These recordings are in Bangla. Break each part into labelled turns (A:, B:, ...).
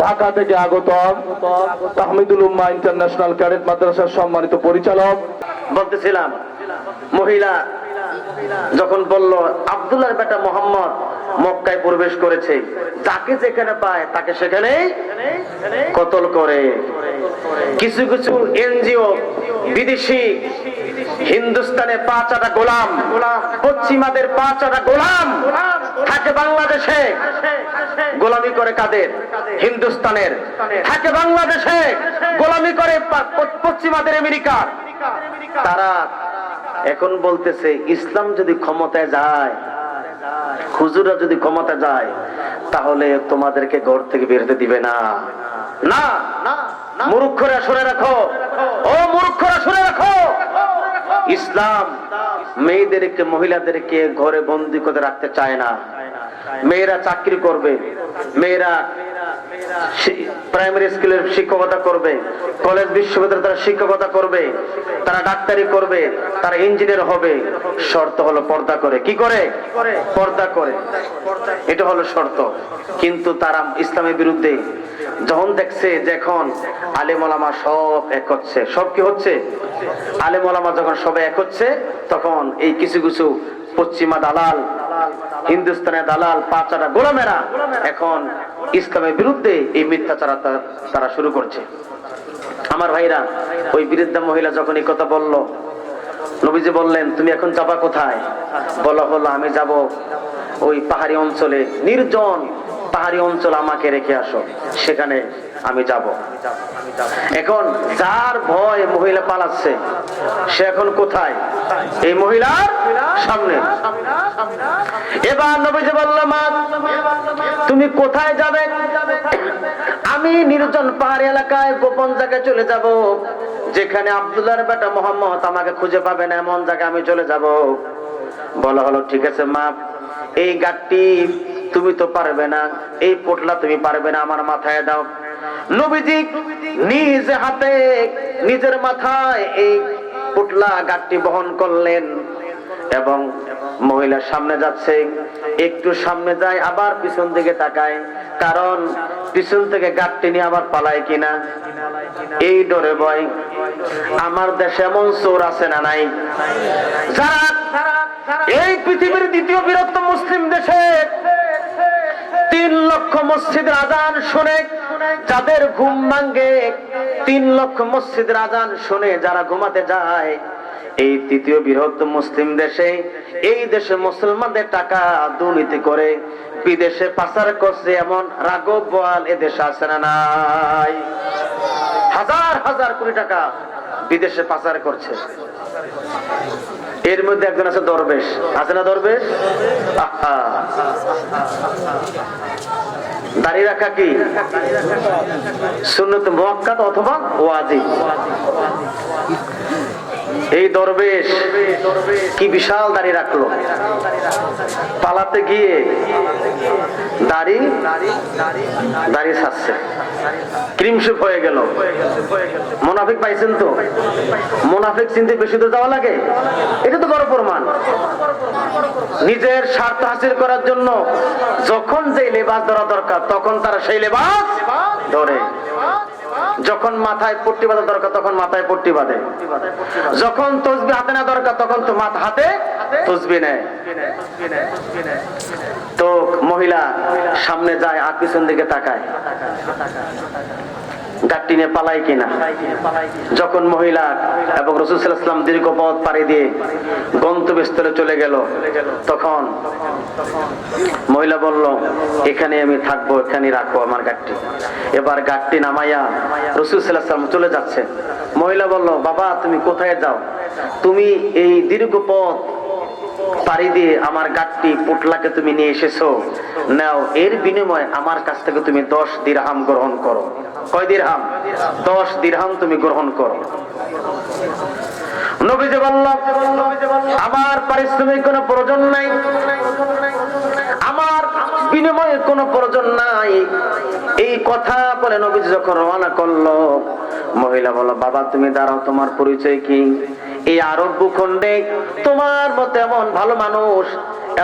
A: ঢাকা থেকে আগত তাহমিদুল উম্মা ইন্টারন্যাশনাল ক্যাডেট মাদ্রাসার সম্মানিত পরিচালক।
B: বলতেছিলাম, মহিলা যখন বলল আব্দুল্লাহর বেটা মোহাম্মদ মক্কায় প্রবেশ করেছে, যাকে যেখানে পায় তাকে সেখানেই কতল করে। কিছু কিছু এনজিও বিদেশি হিন্দুস্তানে পাঁচটা গোলাম, পশ্চিমাদের পাঁচটা গোলাম থাকে বাংলাদেশে, গোলামি করে কাদের? হিন্দুস্তানের। থাকে বাংলাদেশে, গোলামি করে পশ্চিমাদের আমেরিকা। তারা এখন বলতেছে ইসলাম যদি ক্ষমতায় যায়, হুজুররা যদি ক্ষমতা যায়, তাহলে তোমাদেরকে ঘর থেকে বেরোতে দিবে না। না, মূর্খরা শুনে রাখো, ও মূর্খরা শুনে রাখো, ইসলাম মেয়েদেরকে, মহিলাদেরকে ঘরে বন্দী করে রাখতে চায় না। মেয়েরা চাকরি করবে, মেয়েরা প্রাইমারি স্কুলের শিক্ষকতা করবে, কলেজ বিশ্ববিদ্যালয়ে তারা শিক্ষকতা করবে, তারা ডাক্তারি করবে, তারা ইঞ্জিনিয়ার হবে। শর্ত হলো পর্দা করে। কি করে? পর্দা করে। এটা হলো শর্ত। কিন্তু তারা ইসলামের বিরুদ্ধে। যখন দেখছে যে এখন আলেম ওলামা সব এক হচ্ছে, সব কি হচ্ছে? আলেম ওলামা যখন সবাই এক হচ্ছে, তখন এই কিছু কিছু পশ্চিমা দালাল, হিন্দুস্তানের দালাল, পাঁচটা গোলামেরা এখন ইসলামের বিরুদ্ধে এই মিথ্যাচার তারা শুরু করছে। আমার ভাইরা, ওই বৃদ্ধা মহিলা যখন এই কথা বলল, নবীজি বললেন তুমি এখন যাবা কোথায়? বলা হলো আমি যাব ওই পাহাড়ি অঞ্চলে, নির্জন পাহাড়ি অঞ্চল, আমাকে রেখে আসো, সেখানে আমি যাব। এখন যার ভয় মহিলা পালাচ্ছে, সে এখন কোথায়? এই মহিলার সামনে। এবার নবীজি বলল মা তুমি কোথায় যাবে? আমি নির্জন পাহাড়ি এলাকায় গোপন জায়গায় চলে যাব, যেখানে আব্দুল্লাহর বেটা মোহাম্মদ আমাকে খুঁজে পাবে না, এমন জায়গায় আমি চলে যাব। বলা হলো ঠিক আছে মা, এই গাড়টি তুমি তো পারবে না, এই পোটলা তুমি পারবে না, আমার মাথায় দাও। নবীজি নিজ হাতে নিজের মাথায় এই পোটলা গাড়টি বহন করলেন এবং মহিলার সামনে যাচ্ছে, একটু সামনে যায় আবার পিছন দিকে তাকায়, কারণ পিছন থেকে গাড়টি নিয়ে আবার পালায় কিনা এই ডরে ভয়। আমার দেশে এমন চোর আছে না নাই, যারা এই পৃথিবীর দ্বিতীয় বৃহত্তম মুসলিম দেশে 3 লক্ষ মসজিদের আজান শুনে যাদের ঘুম ভাঙে, 3 লক্ষ মসজিদের আজান শুনে যারা ঘুমাতে যায়, এই তৃতীয় বৃহত্তম মুসলিম দেশে, এই দেশে মুসলমানদের টাকা দুর্নীতি করে বিদেশে পাচার করছে এমন রাঘব বোয়াল এদেশে আছে না নাই? হাজার হাজার কোটি টাকা বিদেশে পাচার করছে। এর মধ্যে একজন আছে দরবেশ, আছে না দরবেশ? দাঁড়িয়ে রাখা কি সুন্নত মুআক্কাদ অথবা ওয়াজিব? এই দরবেশ কি বিশাল দাড়ি রাখলো, পালাতে গিয়ে দাড়ি ছাড়ছে, ক্রিমশেপ হয়ে গেল। মুনাফিক পাইছেন তো? মুনাফিক চিনতে বেশি তো যাওয়া লাগে? এটা তো বড় প্রমাণ। নিজের স্বার্থ হাসিল করার জন্য যখন যে লেবাস ধরা দরকার, তখন তারা সেই লেবাস ধরে। যখন মাথায় পট্টি বাঁধা দরকার, তখন মাথায় পট্টি বাঁধে। যখন তসবি হাতে না দরকার, তখন তো হাতে তসবি নেয়। তো মহিলা সামনে যায় আর পিছন দিকে তাকায়, গাড়ি নিয়ে পালায় কিনা। যখন মহিলা এবং রাসূল সাল্লাল্লাহু আলাইহি ওয়াসাল্লাম দীর্ঘ পথ পাড়ি দিয়ে গন্তব্যস্থলে চলে গেল, তখন মহিলা বলল এখানে আমি থাকবো, এখানে রাখো আমার গাড়ি। এবার গাড়ি নামাইয়া রাসূল সাল্লাল্লাহু আলাইহি ওয়াসাল্লাম চলে যাচ্ছে। মহিলা বলল বাবা তুমি কোথায় যাও? তুমি এই দীর্ঘ পথ পাড়ি দিয়ে আমার গাড়ি পুটলাকে তুমি নিয়ে এসেছো, নাও, এর বিনিময়ে আমার কাছ থেকে তুমি 10 দিরহাম গ্রহণ করো। কয় দিরহাম? 10 দিরহাম তুমি গ্রহণ করো। নবীজি বলল আমার পারিশ্রমিক কোনো প্রয়োজন নাই, আমার বিনিময়ে কোনো প্রয়োজন নাই। এই কথা বলে নবীজি যখন রওনা করলো, মহিলা বলল বাবা তুমি দাঁড়াও, তোমার পরিচয় কি? এই আরব ভূখণ্ডে তোমার মতো এমন ভালো মানুষ,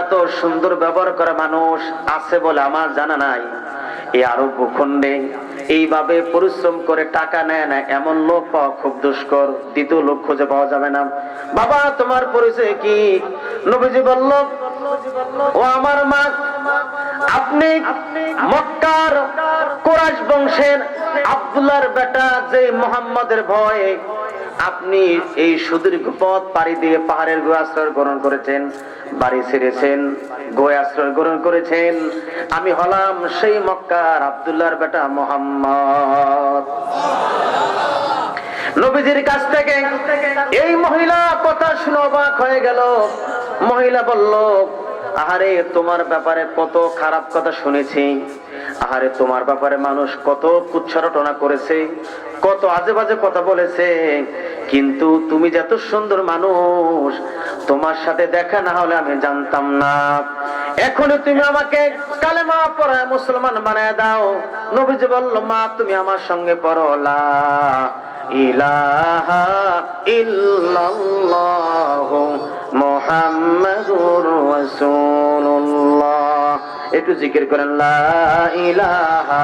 B: এত সুন্দর ব্যবহার করা মানুষ আছে বলে আমার জানা নাই। এই আরব ভূখণ্ডে এইভাবে পরিশ্রম করে টাকা নেয় না এমন লোক পাওয়া খুব দুষ্কর, দ্বিতীয় লোক খুঁজে পাওয়া যাবে না। বাবা তোমার পরিচয় কি? নবীজি বলল, ও আমার মা, আপনি মক্কার কুরাইশ বংশের আব্দুল্লাহর বেটা, যে মুহাম্মাদের ভয়ে আপনি এই সুদীর্ঘ পথ পাড়ি দিয়ে পাহাড়ের গুহায় আশ্রয় গ্রহণ করেছেন, বাড়ি ছেড়েছেন, গুহায় আশ্রয় গ্রহণ করেছেন। আমি হলাম সেই মক্কার আব্দুল্লাহর বেটা মুহাম্মদ। নবীজির কাছ থেকে এই মহিলা কথা শুনে অবাক হয়ে গেল। মহিলা বলল, আহারে তোমার ব্যাপারে কত খারাপ কথা শুনেছি, আহারে তোমার ব্যাপারে মানুষ কত কুচ্ছরটনা করেছে, কত আজে বাজে কথা বলেছে, কিন্তু তুমি যে এত সুন্দর মানুষ, তোমার সাথে দেখা না হলে আমি জানতাম না। এখনই তুমি আমাকে কালেমা পড়ায় মুসলমান বানায় দাও। নবীজি বলল, মা তুমি আমার সঙ্গে পড়ো, লা ইলাহা ইল্লাল্লাহু মুহাম্মাদুর রাসূলুল্লাহ। একটু জিকির করেন, লা ইলাহা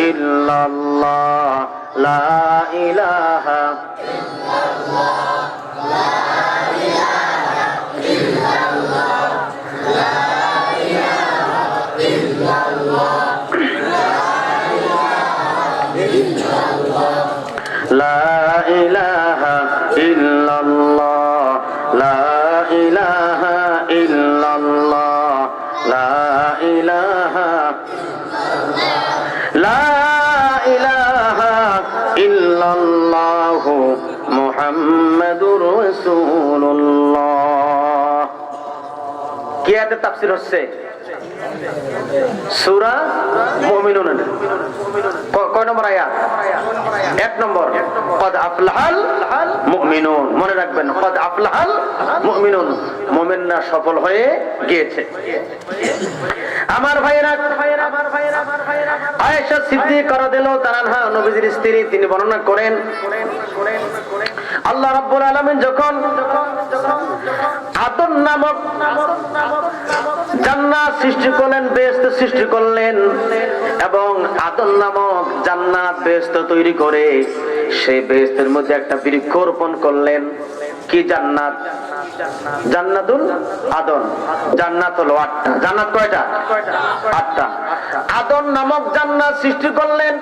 B: ইল্লাল্লাহ, লা ইলাহা ইল্লাল্লাহ, লা ইলাহা ইল্লাল্লাহ, লা ইলাহা ইল্লাল্লাহ, লা ইলাহা ইল্লাল্লাহ, লা ইলাহা ইল্লাল্লাহ, লা ইলাহা, লা ইলাহা ইল্লাল্লাহু মুহাম্মাদুর রাসূলুল্লাহ। কি আয়াতের তাফসীর হচ্ছে? সূরা মুমিনুন। কয় নম্বর আয়াত? 1 নম্বর। ক্বাদ আফলাহাল মুমিনুন। মনে রাখবেন, ক্বাদ আফলাহাল মুমিনুন, মুমিনরা সফল হয়ে গিয়েছে। আমার ভাইরা, আয়েশা সিদ্দিকা রাদিয়াল্লাহু তাআলা আনহা নবীজির স্ত্রী, তিনি বর্ণনা করেন, আল্লাহ রাব্বুল আলামিন যখন আদম নামক জান্নাত সৃষ্টি করলেন, বেহেশত সৃষ্টি করলেন, এবং আদম নামক জান্নাত বেহেশত তৈরি করে সেই বেহেশতের মধ্যে একটা বৃক্ষ রোপণ করলেন। কি জান্নাত? জান্নাতুল আদন। জান্নাত হলো 8টা। জান্নাত কয়টা? 8টা। আদন নামক জান্নাত সৃষ্টি করলেন,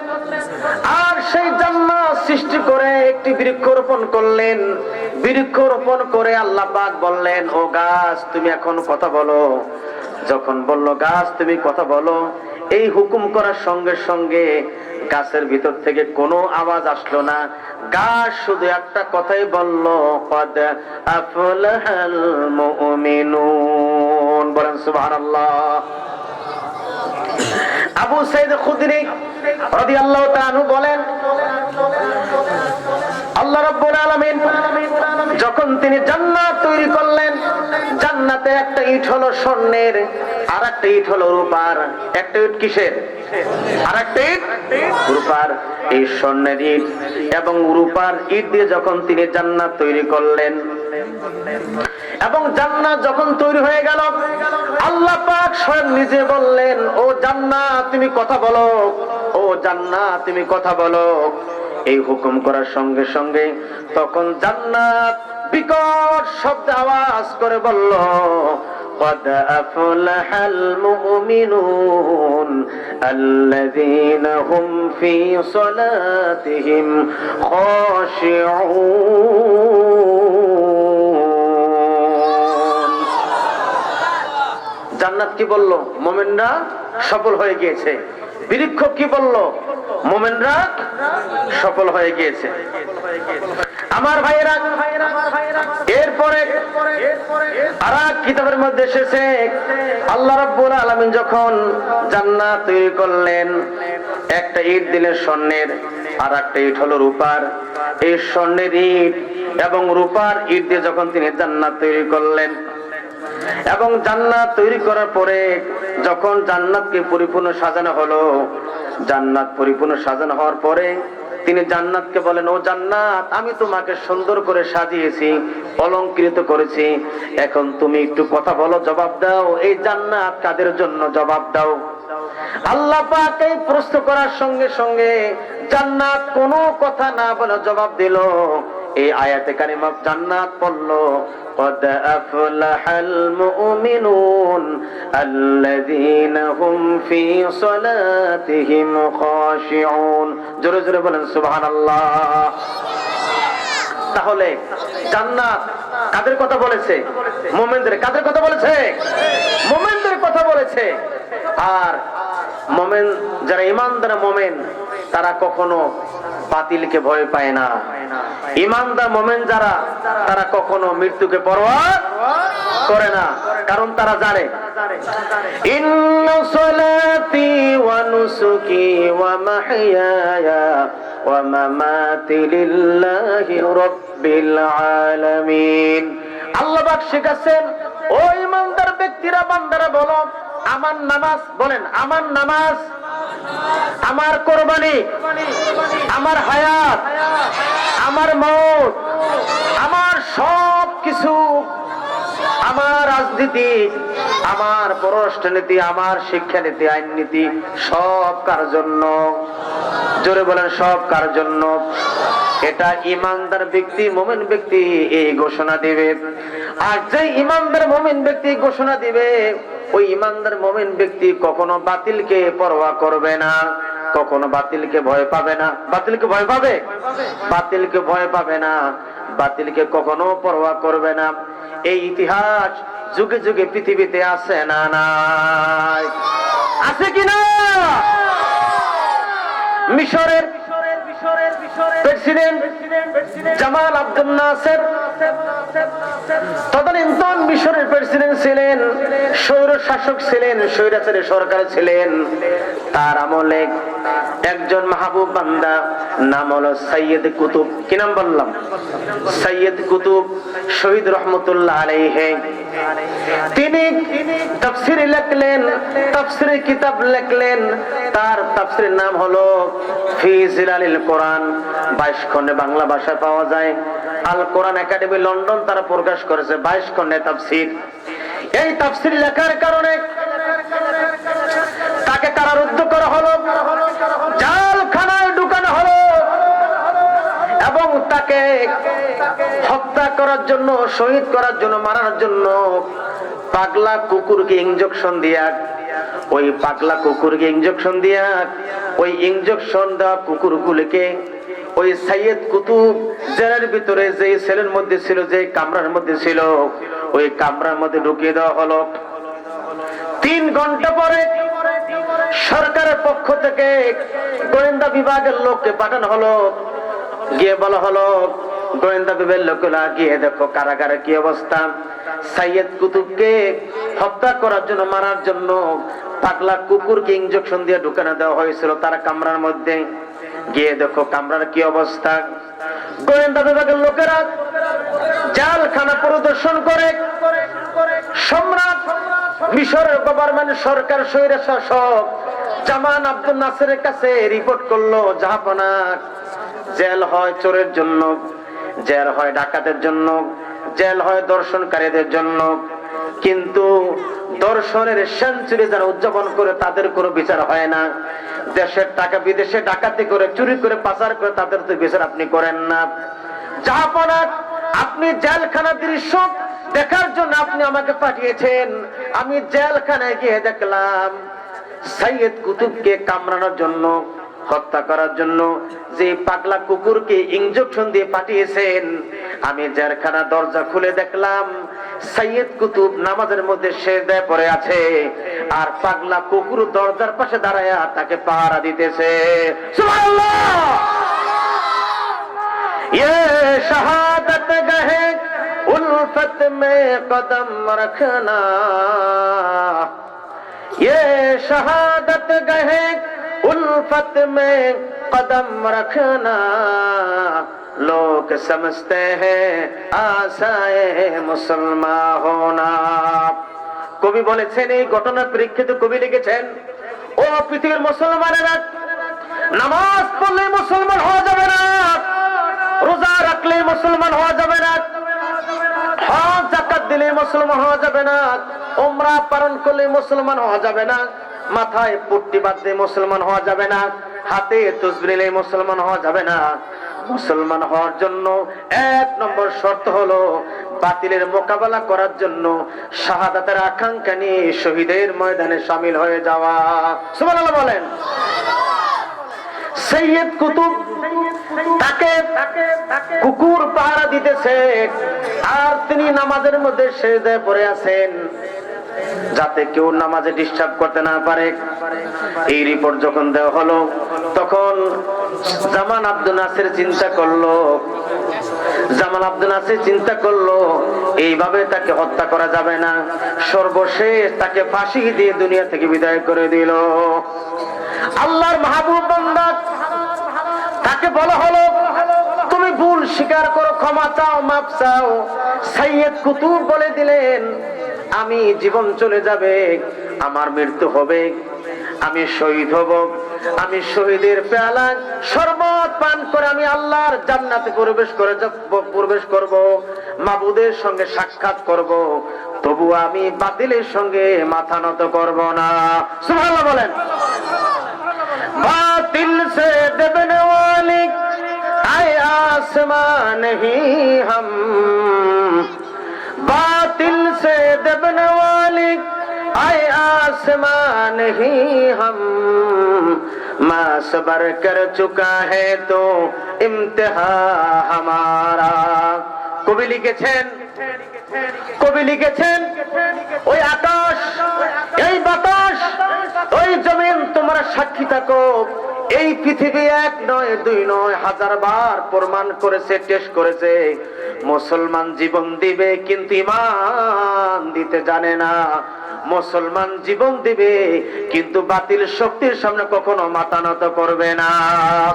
B: আর সেই জান্নাত সৃষ্টি করে একটি বৃক্ষ রোপণ করলেন। বৃক্ষ রোপণ করে আল্লাহ পাক বললেন, ও গাছ তুমি এখন কথা বলো। যখন বলল, গাছ তুমি কথা বলো, এই হুকুম করার সঙ্গে সঙ্গে গাছের ভিতর থেকে কোনো আওয়াজ আসলো না। গাছ শুধু একটা কথাই বলল, ক্বাদ আফলাহাল মুমিনুন। বলেন সুবহানাল্লাহ। আবু সাঈদ খুদরি রাদিয়াল্লাহু তাআলা আনহু বলেন, আল্লাহ রাব্বুল আলামিন যখন তিনি জান্নাত তৈরি করলেন, জান্নাতে একটা ইট হলো স্বর্ণের, আর একটা ইট হলো রূপার। একটা ইট কিসের? আর একটা ইট রূপার। এই স্বর্ণের ইট এবং রূপার ইট দিয়ে যখন তিনি জান্নাত তৈরি করলেন, এবং জান্নাত যখন তৈরি হয়ে গেল, আল্লাহ পাক স্বয়ং নিজে বললেন, ও জান্নাত তুমি কথা বলো, ও জান্নাত তুমি কথা বলো। এই হুকুম করার সঙ্গে সঙ্গে তখন জান্নাত বিকট শব্দে আওয়াজ করে বলল, قد أفلح المؤمنون الذين هم في صلاتهم خاشعون। জান্নাত কি বলল? মুমিনরা সফল হয়ে গিয়েছে। বৃক্ষ কি বলল? মুমিনরা সফল হয়ে গিয়েছে। আমার ভাইয়েরা, এরপরে আরেক কিতাবের মধ্যে এসেছে, আল্লাহ রাব্বুল আলামিন যখন জান্নাত তৈরি করলেন, একটা ইট দিলেন স্বর্ণের, আর একটা ইট হলো রূপার। এই স্বর্ণের ইট এবং রূপার ইট দিয়ে যখন তিনি জান্নাত তৈরি করলেন, এবং জান্নাত তৈরি করার পরে যখন জান্নাতকে পরিপূর্ণ সাজানো হলো, জান্নাত পরিপূর্ণ সাজানো হওয়ার পরে তিনি জান্নাতকে বলেন, ও জান্নাত আমি তোমাকে সুন্দর করে সাজিয়েছি, অলংকৃত করেছি, এখন তুমি একটু কথা বলো, জবাব দাও। এই জান্নাত কাদের জন্য? জবাব দাও। আল্লাহ পাক এই প্রশ্ন করার সঙ্গে সঙ্গে জান্নাত কোনো কথা না বলে জবাব দিল। এই আয়াতে কারিমা জান্নাত পড়লো قد أفلح المؤمنون الذين هم في صلاتهم خاشعون জোরে জোরে বলেন সুবহানাল্লাহ। তাহলে জান্নাত কাদের কথা বলেছে? মুমিনদের। কাদের কথা বলেছে? মুমিনদের কথা বলেছে। আর মুমিন যারা ঈমানদার মুমিন তারা কখনো বাতিলকে ভয় পায় না। ঈমানদার মুমিন যারা তারা কখনো মৃত্যুকে পরোয়া করে না, কারণ তারা জানে ইন্না সালাতি ওয়া নুসুকি ওয়া মাহইয়ায়া ওয়া মামাতি লিল্লাহি রাব্বিল আলামিন। আল্লাহ পাক শিখাচ্ছেন, ও ঈমানদার ব্যক্তিরা বান্দারা বলো আমার নামাজ, বলেন আমার নামাজ, আমার কোরবানি, আমার হায়াত, আমার মওত, আমার সব কিছু, আমার রাজনীতি, আমার পররাষ্ট্রনীতি, আমার শিক্ষানীতি, আইন নীতি সব কার জন্য? জোরে বলেন সব কার জন্য? এটা ইমানদার ব্যক্তি মুমিন ব্যক্তি এই ঘোষণা দিবে। আর যে ইমানদার মুমিন ব্যক্তি ঘোষণা দিবে, ওই ইমানদার মুমিন ব্যক্তি কখনো বাতিলকে পরোয়া করবে না, কখনো বাতিলকে ভয় পাবে না। বাতিলকে ভয় পাবে? বাতিলকে ভয় পাবে না, বাতিলকে কখনো পরোয়া করবে না। এই ইতিহাস যুগে যুগে পৃথিবীতে আছে না নাই? আছে কিনা? মিশরের প্রেসিডেন্ট জামাল আব্দুল নাসের তদানীন্তন মিশরের প্রেসিডেন্ট ছিলেন, স্বৈর শাসক ছিলেন, স্বৈরাচারী সরকার ছিলেন। তার আমলে একজন মাহবুব বান্দা নাম হলো সৈয়দ কুতুব। কি নাম বললাম? সৈয়দ কুতুব শহীদ রহমতুল্লাহ আলাইহি। তিনি তাফসীর লিখলেন, তাফসীরের কিতাব লিখলেন। তার তাফসীরের নাম হলো ফি জিলালিল কোরআন। 22 খণ্ডে বাংলা ভাষায় পাওয়া যায়। আল কোরআন একাডেমি লন্ডন তারা প্রকাশ করেছে 22 খণ্ডে তাফসীর। এই তাফসীর লেখার কারণে তাকে কারারুদ্ধ করা হলো, জেলখানায় ঢুকানো হলো এবং তাকে হত্যা করার জন্য, শহীদ করার জন্য, মারার জন্য পাগলা কুকুরকে ইনজেকশন দিয়া, ওই পাগলা কুকুরকে ইনজেকশন দিয়া, ওই ইনজেকশন দেওয়া কুকুরগুলোকে ওই সৈয়দ কুতুব জেলের ভিতরে যে সেলের মধ্যে ছিল, যে কামরার মধ্যে ছিল, ওই কামরার মধ্যে ঢুকিয়ে দেওয়া হলো। 3 ঘন্টা পরে সরকারের পক্ষ থেকে গোয়েন্দা বিভাগের লোককে পাঠানো হলো। গিয়ে বলা হলো, গোয়েন্দা বিভাগের লোকেরা গিয়ে দেখো কারাগারে কি অবস্থা। সৈয়দ কুতুবকে হত্যা করার জন্য, মারার জন্য পাগলা কুকুরকে ইনজেকশন দিয়ে ঢুকানো দেওয়া হয়েছিল তার কামরার মধ্যে। গিয়ে দেখো কামরার কি অবস্থা। গোয়েন্দা বিভাগের লোকেরা জেলখানা পরিদর্শন করে সম্রাট মিশরের গভর্নমেন্ট সরকার স্বৈর শাসক জামান আব্দুল নাসেরের কাছে রিপোর্ট করলো, জাহাপনা জেল হয় চোরের জন্য, জেল হয় ডাকাতের জন্য, জেল হয় দর্শনকারীদের জন্য, কিন্তু দর্শনের সেঞ্চুরি যারা উদযাপন করে তাদের কোনো বিচার হয় না। দেশের টাকা বিদেশে ডাকাতি করে, চুরি করে, পাচার করে তাদের তো বিচার আপনি করেন না। জাহাপনা আপনি জেলখানার দৃশ্য দেখার জন্য আপনি আমাকে পাঠিয়েছেন। আমি জেলখানায় গিয়ে দেখলাম সৈয়দ কুতুবকে কামড়ানোর জন্য, হত্যা করার জন্য যে পাগলা কুকুরকে ইনজেকশন দিয়ে পাঠিয়েছেন, আমি জেলখানা দরজা খুলে দেখলাম সৈয়দ কুতুব নামাজের মধ্যে সিজদায় পড়ে আছে, আর পাগলা কুকুর দরজার পাশে দাঁড়ায়া তাকে পাহারা দিতেছে। সুবহানাল্লাহ। ये शहादत गहे उल्फत में कदम रखना, ये शहादत गहे उल्फत में कदम रखना, लोग समझते हैं आसाए मुसलमान होना। কবি বলেছেন, এই ঘটনার প্রেক্ষিতে কবি লিখেছেন, ও পৃথিবীর মুসলমানেরা, নামাজ পড়লে মুসলমান হওয়া যাবে না, রোজা রাখলে মুসলমান হওয়া যাবে না, হজ যাকাত দিলে মুসলমান হওয়া যাবে না, উমরা পালন করলে মুসলমান হওয়া যাবে না, মাথায় পট্টি বাঁধলে মুসলমান হওয়া যাবে না, হাতে তসবিহ নিলে মুসলমান হওয়া যাবে না। মুসলমান হওয়ার জন্য 1 নম্বর শর্ত হলো বাতিলের মোকাবেলা করার জন্য শাহাদাতের আকাঙ্ক্ষা নিয়ে শহীদের ময়দানে শামিল হয়ে যাওয়া। সুবহানাল্লাহ বলেন। সৈয়দ কুতুব তাকে কুকুর পাহারা দিতেছে, আর তিনি নামাজের মধ্যে সিজদায় পড়ে আছেন যাতে কেউ নামাজে ডিস্টার্ব করতে না পারে। এই রিপোর্ট যখন দেওয়া হলো তখন জামাল আব্দুল নাসির চিন্তা করলো এইভাবে তাকে হত্যা করা যাবে না, সর্বশেষ তাকে ফাঁসি দিয়ে দুনিয়া থেকে বিদায় করে দিল। আল্লাহর মাহবুব বান্দা, তাকে বলা হলো তুমি ভুল স্বীকার করো, ক্ষমা চাও, মাফ চাও। সৈয়দ কুতুব বলে দিলেন আমি জীবন চলে যাবে, আমার মৃত্যু হবে, আমি শহীদ হব, আমি শহীদের পেয়ালা শরবত পান করে আমি আল্লাহর জান্নাতে প্রবেশ করব, মাবুদের সঙ্গে সাক্ষাৎ করব, তবু আমি বাতিলের সঙ্গে মাথা নত করব না। সুবহানাল্লাহ বলেন। बातिल से दबने वाली आए आसमां नहीं हम, बातिल से दबने वाली आए आसमां नहीं हम, माँ सबर कर चुका है तो इम्तिहा हमारा। কবি লিখেছেন ওই আকাশ, এই বাতাস, ওই জমিন তোমরা সাক্ষী থাকো, এই পৃথিবী 1 নয় 2 নয় 1000 বার প্রমাণ করেছে, টেস্ট করেছে মুসলমান জীবন দিবে কিন্তু ঈমান দিতে জানে না। মুসলমান জীবন দিবে কিন্তু বাতিল শক্তির সামনে কখনো মাথা নত করবে না।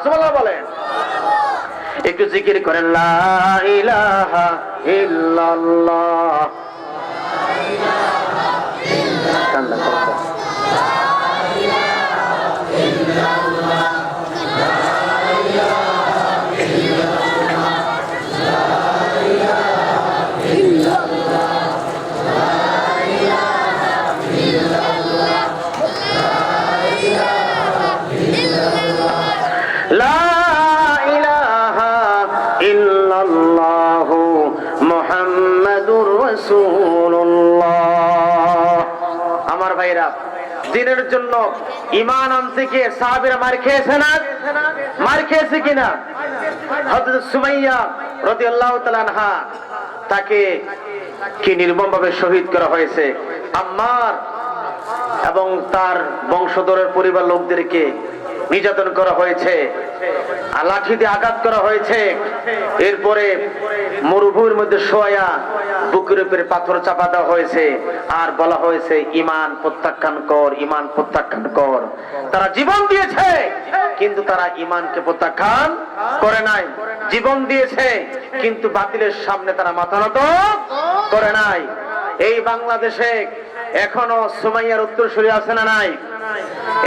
B: সুবহানাল্লাহ বলেন। একটু জিকির করেন লা ইলাহা ইল্লাল্লাহ। আমার ভাইরা, দিনের জন্য ঈমান আনতে গিয়ে সাহাবীরা মার খেয়েছে না? মার খেয়েছে কিনা? হযরত সুমাইয়া রাদিয়াল্লাহু তাআলা আনহা, তাকে কি নির্মমভাবে শহীদ করা হয়েছে। আম্মার এবং তার বংশধরের পরিবার লোকদেরকে নির্যাতন করা হয়েছে, লাঠি দিয়ে আঘাত করা হয়েছে, এরপরে মরুভূমির মধ্যে শোয়া বুকের উপরে পাথর চাপা দেওয়া হয়েছে, আর বলা হয়েছে ঈমান প্রত্যাখ্যান কর, ঈমান প্রত্যাখ্যান কর। তারা জীবন দিয়েছে কিন্তু তারা ঈমানকে প্রত্যাখ্যান করে নাই। জীবন দিয়েছে কিন্তু বাতিলের সামনে তারা মাথা নত করে নাই। এই বাংলাদেশে এখনো সুমাইয়ার উত্তরসূরি আছে না নাই?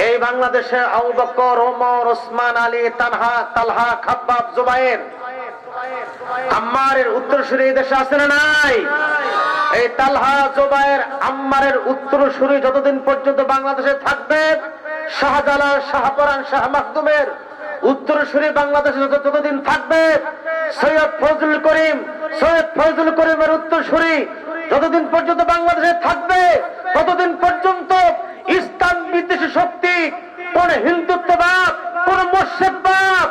B: এই বাংলাদেশে আবু বকর, ওমর, ওসমান, আলী, তালহা, খাব্বাব, জুবায়ের, আম্মারের উত্তরসূরি এই দেশে আছে না নাই? এই তালহা, জুবায়ের, আম্মারের উত্তরসূরি যতদিন পর্যন্ত বাংলাদেশে থাকবে, শাহজালাল, শাহপরান, শাহ মাখদুমের উত্তরসূরি বাংলাদেশে যতদিন থাকবে, সৈয়দ ফজলুল করিমের উত্তরসূরি যতদিন পর্যন্ত বাংলাদেশে থাকবে, ততদিন পর্যন্ত ইসলাম বিদ্বেষী শক্তি, কোন হিন্দুত্ববাদ, কোন মুর্শিদবাদ,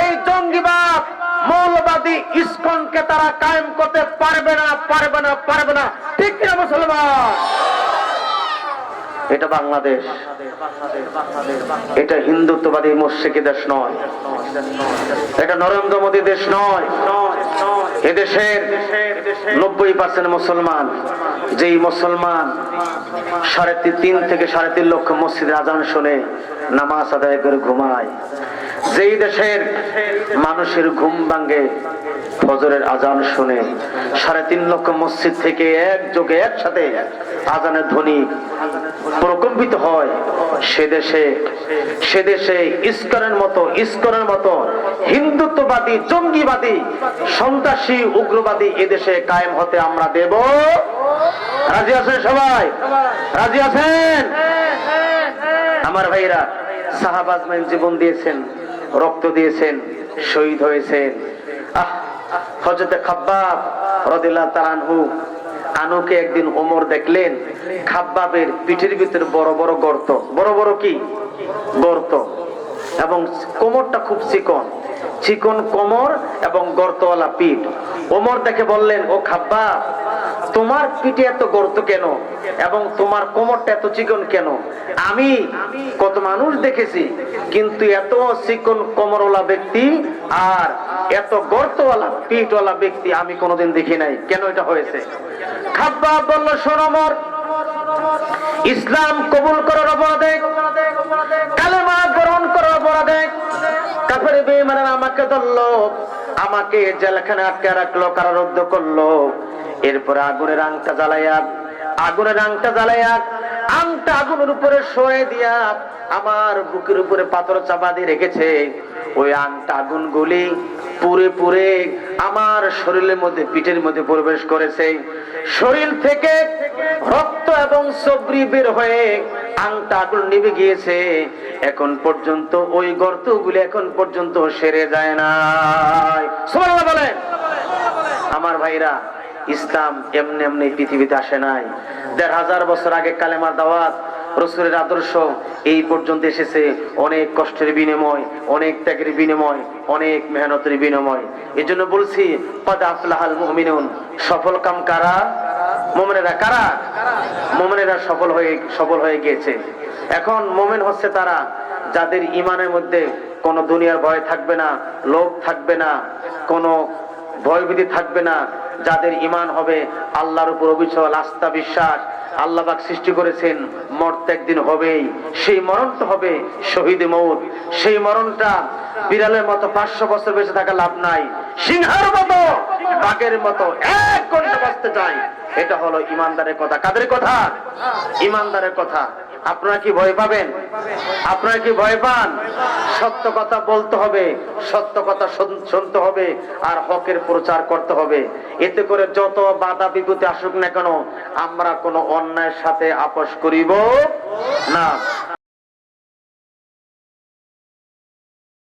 B: এই জঙ্গিবাদ, মৌলবাদী ইসকনকে তারা কায়েম করতে পারবে না। ঠিক না মুসলমান? এটা বাংলাদেশ, এটা হিন্দুত্ববাদী মুশরিকি দেশ নয়, এটা নরেন্দ্র মোদী দেশ নয়। এদেশের 90% মুসলমান, যেই মুসলমান 3.5 থেকে 3.5 লক্ষ মসজিদে আজান শুনে নামাজ আদায় করে ঘুমায়, যেই দেশের মানুষের ঘুম ভাঙে ফজরের আজান শুনে 3.5 লক্ষ মসজিদ থেকে একযোগে একসাথে আজানের ধ্বনি প্রকম্পিত হয়, সে দেশে ইসকনের মতো হিন্দুত্ববাদী, জঙ্গিবাদী, সন্ত্রাসী, উগ্রবাদী এদেশে কায়েম হতে আমরা দেব? রাজি আছেন সবাই? রাজি আছেন? আমার ভাইরা, সাহাবা আজমাইন জীবন দিয়েছেন, রক্ত দিয়েছেন, শহীদ হয়েছেন। হযরত খাব্বাব রাদিয়াল্লাহু তাআলা আনুকে একদিন ওমর দেখলেন, খাব্বাবের পিঠের ভিতরে বড় বড় গর্ত, বড় বড় কি গর্ত, এবং কোমরটা খুব চিকন, চিকন কোমর এবং গর্তওয়ালা পিঠ। ওমর দেখে বললেন, ও খাব্বাব, তোমার পিঠে এত গর্ত কেন এবং তোমার কোমরটা এত চিকন কেন? আমি কত মানুষ দেখেছি, কিন্তু এত চিকন কোমরওয়ালা ব্যক্তি আর এত গর্তওয়ালা পিঠওয়ালা ব্যক্তি আমি কোনোদিন দেখি নাই, কেন এটা হয়েছে? খাব্বাব বলল, শোনো ওমর, ইসলাম কবুল করার অপরাধে, কালেমা গ্রহণ করার অপরাধে কাফের বেঈমানেরা আমাকে ধরলো, আমাকে জেলখানায় আটকে রাখলো, কারারুদ্ধ করলো। এরপরে আগুনের আংটা জ্বালাইয়া, আগুনের আংটা জ্বালাইয়া, আংটা আগুনের উপরে শোয়ে দিয়া আমার বুকের উপরে পাথর চাপা দিয়ে রেখেছে। ওই আংটা আগুন গুলি পুরে পুরে আমার শরীরের মধ্যে, পিঠের মধ্যে প্রবেশ করেছে। শরীর থেকে রক্ত এবং সবরি বের হয়ে আংটা আগুন নিভে গিয়েছে। এখন পর্যন্ত ওই গর্তগুলি এখন পর্যন্ত সেরে যায় না। সুবহানাল্লাহ বলেন। আমার ভাইরা, ইসলাম এমনি এমনি পৃথিবীতে আসে নাই। ১৫০০ বছর আগে কালেমার দাওয়াত, রাসূলের আদর্শ এই পর্যন্ত এসেছে অনেক কষ্টের বিনিময়, অনেক ত্যাগের বিনিময়, অনেক মেহনতের বিনিময়। এই জন্য বলছি, কদ আফলাহাল মুমিনুন, সফল কাম কারা? মুমিনেরা। কারা? মুমিনেরা সফল হয়ে গিয়েছে। এখন মুমিন হচ্ছে তারা যাদের ঈমানের মধ্যে কোনো দুনিয়ার ভয় থাকবে না, লোভ থাকবে না, কোনো ভয়ভীতি থাকবে না, যাদের ঈমান হবে আল্লাহর উপর অবিচল আস্থা বিশ্বাস। আল্লাহ পাক সৃষ্টি করেছেন, মরতে একদিন হবেই, সেই মরণটা হবে শহীদ মৌত। সেই মরণটা বিড়ালের মতো ৫০০ বছর বেঁচে থাকা লাভ নাই, সিংহের মতো, বাঘের মতো ১ ঘন্টা বাঁচতে চাই। এটা হলো ইমানদারের কথা। কাদের কথা? ইমানদারের কথা। আপনারা কি ভয় পাবেন? আপনারা কি ভয় পান? সত্য কথা বলতে হবে, সত্য কথা শুনতে হবে, আর হকের প্রচার করতে হবে। এতে করে যত বাধা বিপত্তি আসুক না কেন, আমরা কোনো অন্যায়ের সাথে আপোষ করিব না।